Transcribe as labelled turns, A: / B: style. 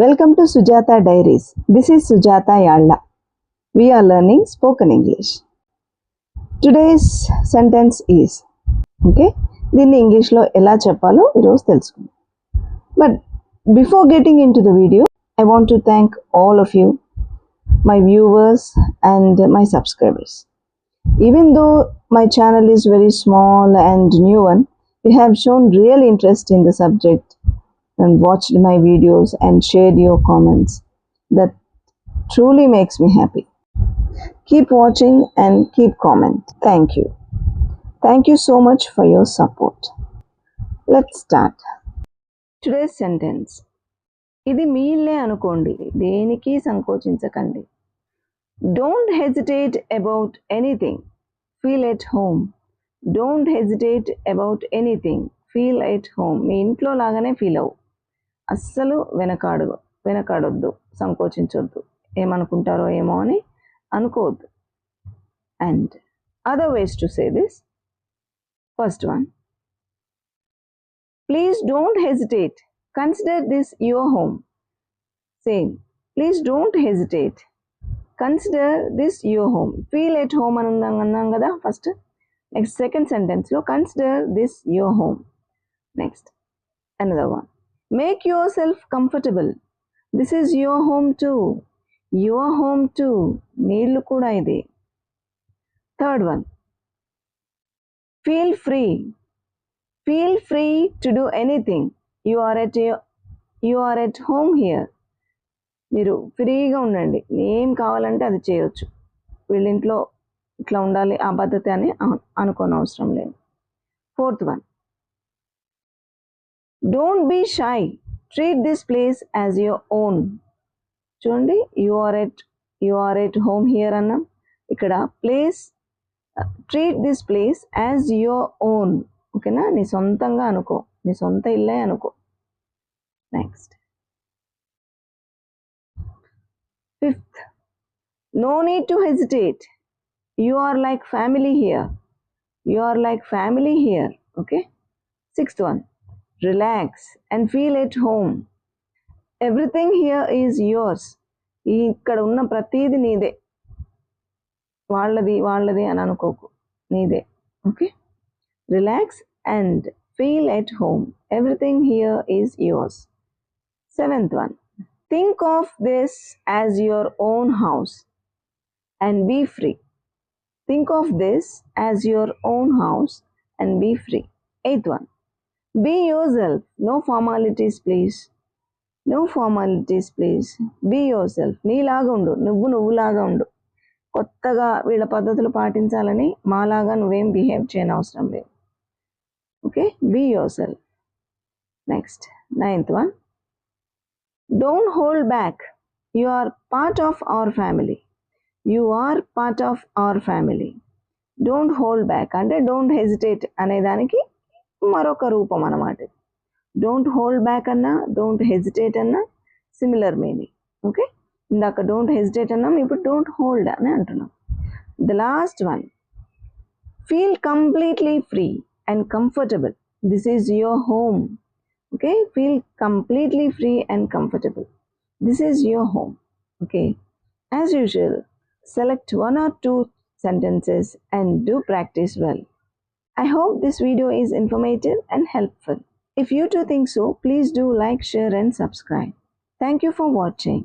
A: Welcome to Sujata Diaries. This is Sujata Yalla. We are learning spoken English. Today's sentence is, okay, దీన్ని ఇంగ్లీష్లో ఎలా చెప్పాలో ఈరోజు తెలుసుకుందాం. But before getting into the video, I want to thank all of you, my viewers and my subscribers. Even though my channel is very small and new one, you have shown real interest in the subject and watched my videos and shared your comments. That truly makes me happy. Keep watching and keep comment. Thank you. Thank you so much for your support. Let's start. Today's sentence. ఇది మీ ఇల్లే అనుకోండి, దేనికి సంకోచించకండి. Don't hesitate about anything. Feel at home. Don't hesitate about anything. Feel at home. మీ ఇంట్లో లాగానే feel అవ్వు. అస్సలు వెనకాడొద్దు, సంకోచించొద్దు, ఏమనుకుంటారో ఏమో అని అనుకోవద్దు. And other ways to say this. First one, please don't hesitate, consider this your home. Same, please don't hesitate, consider this your home. Feel at home అని అన్నాం కదా ఫస్ట్. నెక్స్ట్ సెకండ్ సెంటెన్స్లో consider this your home. Next another one, make yourself comfortable. This is your home too. Your home too. నీళ్ళు కూడా ఇది. Third one, feel free. Feel free to do anything. You are at home here. మీరు ఫ్రీగా ఉండండి, ఏం కావాలంటే అది చేయొచ్చు. వీళ్ళింట్లో ఇట్లా ఉండాలి ఆ పద్ధతి అని అనుకోనవసరం లేదు. Fourth one, don't be shy. Treat this place as your own. చూడండి, you are at home here అన్నాం. ఇక్కడ place, treat this place as your own. ఓకేనా, నీ సొంతంగా అనుకో, నీ సొంత ఇల్లే అనుకో. Next fifth, no need to hesitate. You are like family here. You are like family here. Okay. Sixth one, relax and feel at home. Everything here is yours. ఇక్కడ ఉన్న ప్రతిదీ నీదే, వాళ్ళది అని అనుకోకు, నీదే. Okay. Relax and feel at home. Everything here is yours. Seventh one, think of this as your own house and be free. Think of this as your own house and be free. Eighth one, be yourself. No formalities please. No formalities please. Be yourself. నీలాగా ఉండు, నువ్వులాగా ఉండు. కొత్తగా వీళ్ళ పద్ధతులు పాటించాలని మాలాగా నువ్వేం behave చేయని అవసరం లేదు. Okay, be yourself. Next ninth one, don't hold back. You are part of our family. You are part of our family. Don't hold back అంటే don't hesitate అనేదానికి మరొక రూపం అన్నమాట. డోంట్ హోల్డ్ బ్యాక్ అన్నా, డోంట్ హెజిటేట్ అన్నా similar meaning. Okay, ఇందాక don't hesitate అన్నాం, ఇప్పుడు డోంట్ హోల్డ్ అని అంటున్నాం. The last one, feel completely free and comfortable. This is your home. Okay, feel completely free and comfortable. This is your home. Okay, as usual select one or two sentences and do practice well. I hope this video is informative and helpful. If you too think so, please do like, share and subscribe. Thank you for watching.